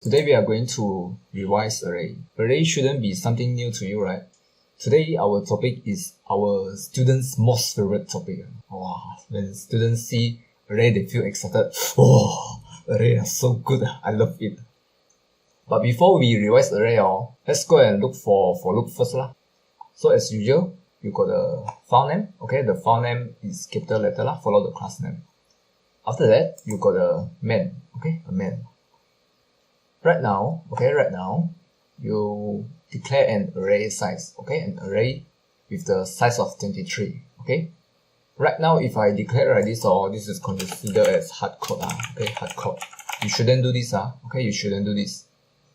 Today we are going to revise array. Array shouldn't be something new to you, right? Today our topic is our students' most favorite topic. Wow, when students see array, they feel excited. Oh, array are so good. I love it. But before we revise array, let's go and look for loop first. So as usual, you got a file name. Okay, the file name is capital letter, follow the class name. After that, you got a main. Okay, a main. Right now, you declare an array size, okay, an array with the size of 23, okay. Right now, if I declare like this, this is considered as hard code, okay, hard code. You shouldn't do this, okay, you shouldn't do this.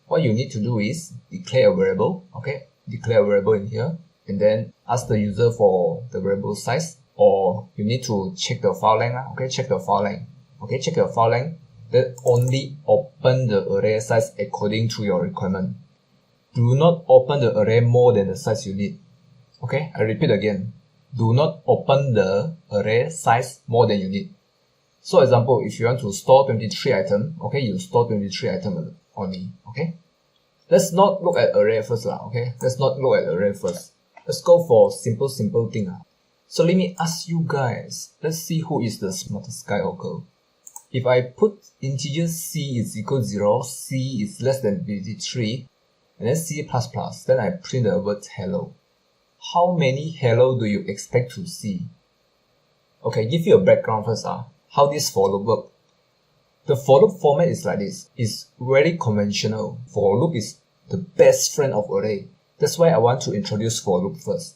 What you need to do is declare a variable, okay, declare a variable in here, and then ask the user for the variable size, or you need to check the file length, okay, check the file length, okay, check your file length. Then only open the array size according to your requirement. Do not open the array more than the size you need. Okay, I repeat again. Do not open the array size more than you need. So example, if you want to store 23 items, okay, you store 23 items only, okay. Let's not look at array first, okay. Let's not look at array first. Let's go for simple thing. So let me ask you guys, let's see who is the smartest guy or girl. If I put integer c is equal to 0, c is less than 23, and then c++, then I print the word hello. How many hello do you expect to see? Okay, give you a background first, how this for loop work. The for loop format is like this. It's very conventional. For loop is the best friend of array. That's why I want to introduce for loop first.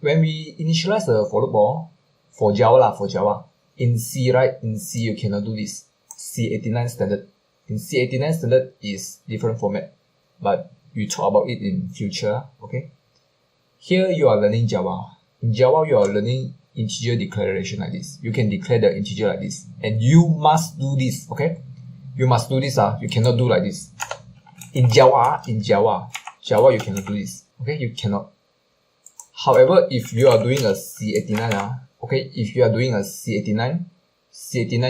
When we initialize the for loop, for Java, in C, right? In C, you cannot do this. C89 standard. In C89 standard is different format, but we talk about it in future, okay? Here you are learning Java. In Java, you are learning integer declaration like this. You can declare the integer like this, and you must do this, okay? You must do this, you cannot do like this. In Java, you cannot do this, okay? You cannot. However, if you are doing a C89, okay, if you are doing a C89,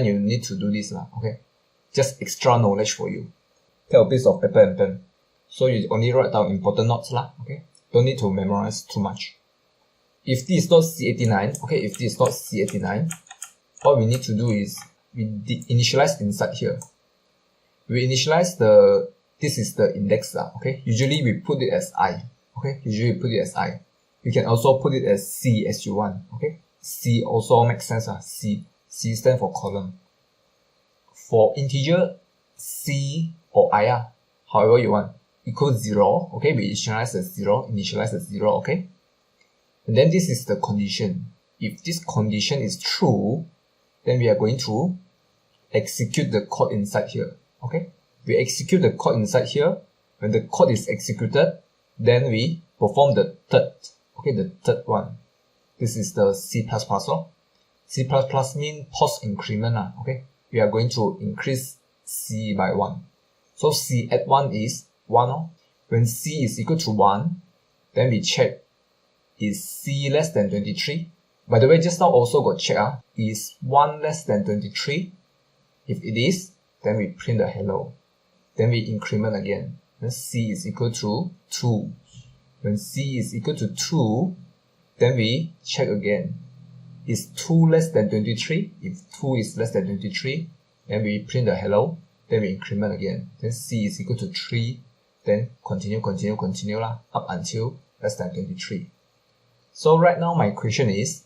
you need to do this, okay? Just extra knowledge for you. Take a piece of paper and pen. So you only write down important notes, okay? Don't need to memorize too much. If this is not C89, okay, if this is not C89, all we need to do is we initialize inside here. We initialize this is the index, okay? Usually we put it as I, okay? Usually we put it as I. You can also put it as C as you want, okay? C also makes sense, C stands for column. For integer, C or I, however you want, equals 0, okay, we initialize as 0, okay. And then this is the condition. If this condition is true, then we are going to execute the code inside here, okay. We execute the code inside here. When the code is executed, then we perform the third, okay, the third one. This is the C++. C++ means post increment, okay. We are going to increase C by 1. So C at 1 is 1. When C is equal to 1, then we check, is C less than 23? By the way, just now also got check, is 1 less than 23? If it is, then we print the hello. Then we increment again. Then C is equal to 2. When C is equal to 2, then we check again. Is 2 less than 23? If 2 is less than 23, then we print the hello. Then we increment again. Then C is equal to 3. Then continue up until less than 23. So right now my question is,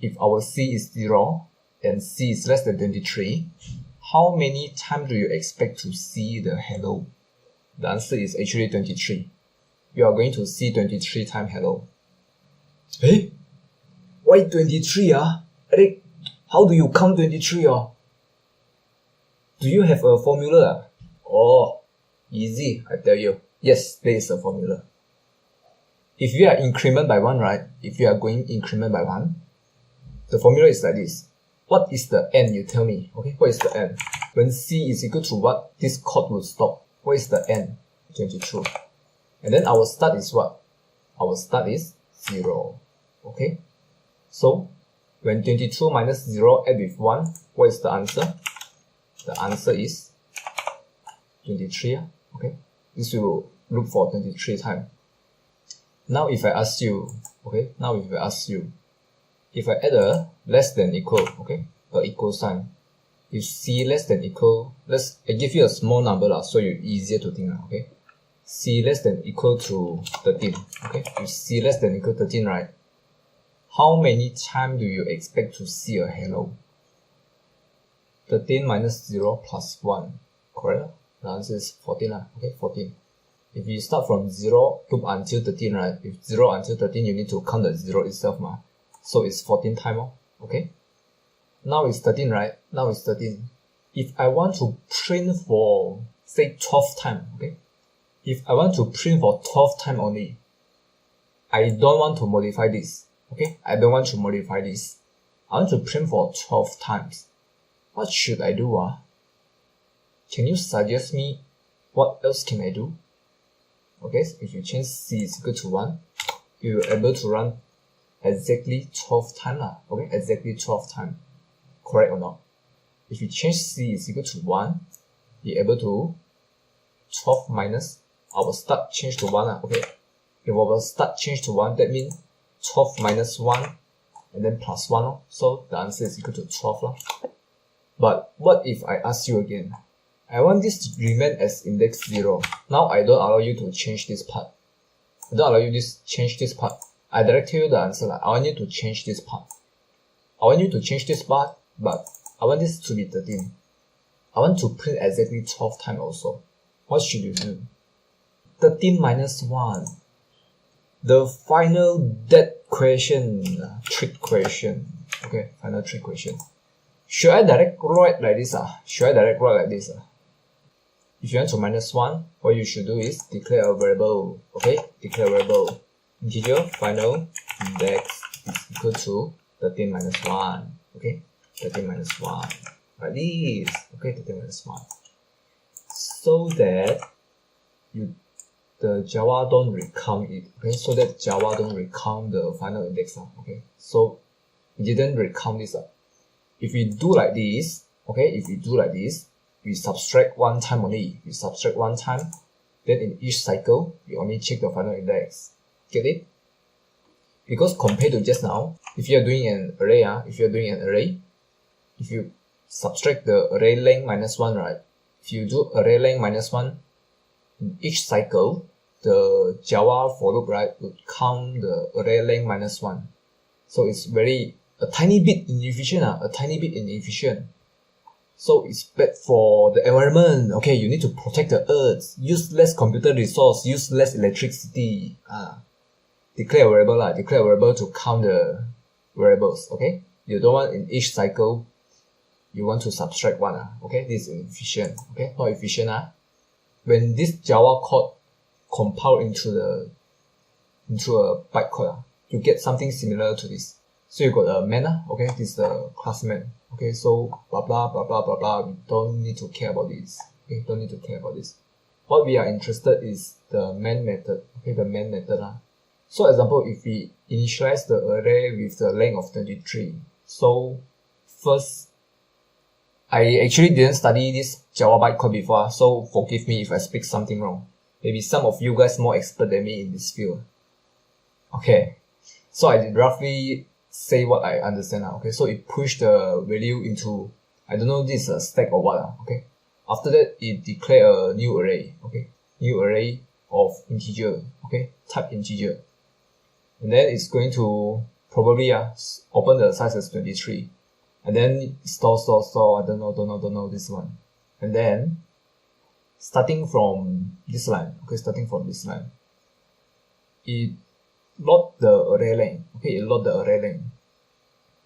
if our C is 0 and C is less than 23, how many times do you expect to see the hello? The answer is actually 23. You are going to see 23 times hello. Hey, why 23? Eric, how do you count 23? Do you have a formula? Oh, easy, I tell you. Yes, there is a formula. If you are increment by 1, right? If you are going increment by 1, the formula is like this. What is the n? You tell me. Okay, what is the n? When C is equal to what? This code will stop. What is the n? 22. And then our start is what? Our start is 0. Okay, so when 22 minus 0 add with 1, what is the answer? The answer is 23. Okay, this will look for 23 times. Now if I ask you, if I add a less than equal, okay, a equal sign, if C less than equal, I give you a small number so you easier to think, okay. C less than equal to 13, okay. If C less than equal to 13, right? How many times do you expect to see a hello? 13 minus 0 plus 1, correct? The answer is 14, okay, 14. If you start from 0 loop until 13, right? If 0 until 13, you need to count the 0 itself, so it's 14 times, okay? Now it's 13, right? Now it's 13. If I want to print for, say, 12 times, okay? If I want to print for 12 times only, I don't want to modify this, okay? I don't want to modify this. I want to print for 12 times. What should I do? Can you suggest me what else can I do? Okay, so if you change C is equal to 1, you are able to run exactly 12 times, okay? Exactly 12 times. Correct or not? If you change C is equal to 1, you're able to 12 minus our start change to 1, okay? If our start change to 1, that means 12 minus 1 and then plus 1, so the answer is equal to 12. But what if I ask you again? I want this to remain as index 0. Now I don't allow you to change this part. I don't allow you to change this part. I direct you the answer. I want you to change this part. I want you to change this part, but I want this to be 13. I want to print exactly 12 times also. What should you do? 13 minus 1. The final dead question, trick question. Okay, final trick question. Should I direct write like this? Should I direct write like this? If you want to minus 1, what you should do is declare a variable. Okay, declare a variable. Integer final index is equal to 13 minus 1. Okay, 13 minus 1. Like this. Okay, 13 minus 1. So that the Java don't recount it. Okay, so that Java don't recount the final index. Okay, so it didn't recount this. If we do like this, okay, if we do like this, we subtract 1 time only. We subtract 1 time, then in each cycle, we only check the final index. Get it? Because compared to just now, if you are doing an array, if you subtract the array length minus 1, right? If you do array length minus 1, in each cycle, the Java for loop, right, would count the array length minus 1. So it's a tiny bit inefficient. So it's bad for the environment. Okay, you need to protect the earth, use less computer resource, use less electricity. Declare a variable to count the variables. Okay, you don't want in each cycle you want to subtract 1. Okay, this is inefficient. Okay, not efficient. When this Java code compile into a bytecode, you get something similar to this. So you got a main, okay, this is the class main. Okay, so blah blah blah blah blah blah. We don't need to care about this. Okay, don't need to care about this. What we are interested is the main method. Okay, the main method. So example, if we initialize the array with the length of 23. So first, I actually didn't study this Java bytecode before, so forgive me if I speak something wrong. Maybe some of you guys more expert than me in this field. Okay, so I did roughly say what I understand. Okay, so it pushed the value into, I don't know, this is a stack or what. Okay, after that it declare a new array. Okay, new array of integer. Okay, type integer, and then it's going to probably open the size as 23, and then store. I don't know this one, and then starting from this line. Okay, starting from this line, it load the array length. Okay, it load the array length.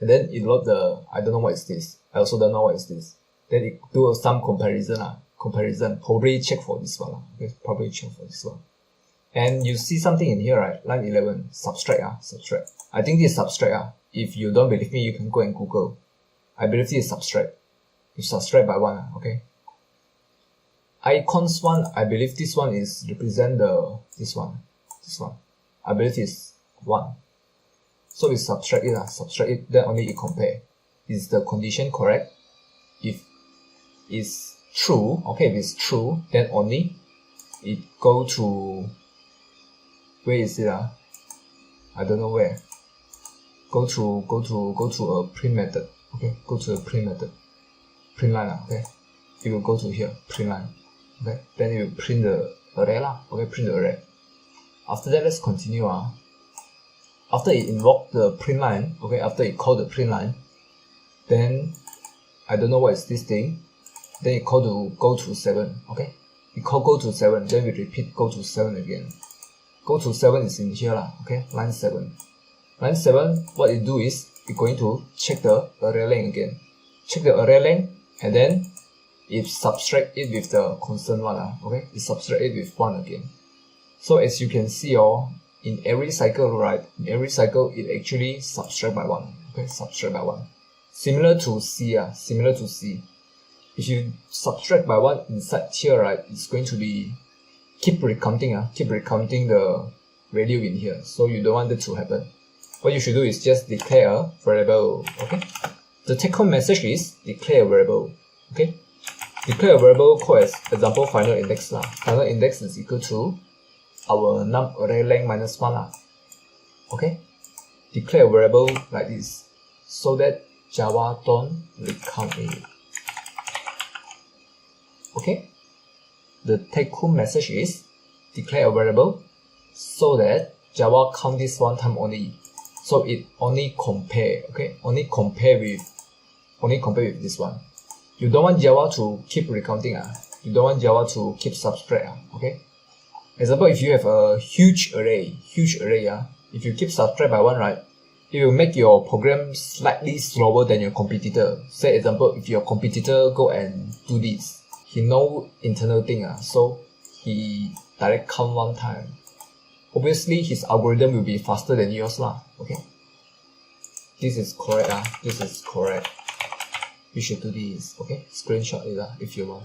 And then it load the, I don't know what is this. I also don't know what is this. Then it do some comparison. Probably check for this one. Okay, probably check for this one. And you see something in here, right? Line 11, subtract. Subtract. I think this is subtract. If you don't believe me, you can go and Google. I believe this is subtract. You subtract by 1. Okay. Icons 1, I believe this one is represent this one. I believe it's 1. So we subtract it, then only it compare. Is the condition correct? If is true, okay, if it's true, then only it go to, where is it? I don't know where. Go to a print method. Okay, go to a print method. Print line. Okay, it will go to here, print line. Okay, then it will print the array lah. Okay, print the array. After that, let's continue. After it invoke the print line, okay, after it call the print line, then I don't know what is this thing. Then it call to go to 7. Okay, it call go to 7. Then we repeat go to 7 again. Go to 7 is in here lah. Okay, line 7. Line 7, what it do is it's going to check the array length again. Check the array length, and then it subtract it with the constant one. Okay, it subtract it with 1 again. So as you can see, in every cycle, right? In every cycle, it actually subtract by 1. Okay, subtract by 1. Similar to C. Similar to C. If you subtract by 1 inside here, right, it's going to be keep recounting the value in here. So you don't want that to happen. What you should do is just declare a variable. Okay, the take-home message is declare a variable. Okay, declare a variable called as example final index lah. Final index is equal to our num array length minus 1 lah. Okay, declare a variable like this so that Java don't recount it. Okay, the take-home message is declare a variable so that Java count this one time only. So it only compare, okay, only compare with this one. You don't want Java to keep recounting. You don't want Java to keep subtract. Okay. Example, if you have a huge array, if you keep subtract by 1, right, it will make your program slightly slower than your competitor. Say example, if your competitor go and do this, he know internal thing, so he direct count 1 time. Obviously, his algorithm will be faster than yours lah. Okay, this is correct. This is correct. You should do this. Okay, screenshot it if you want.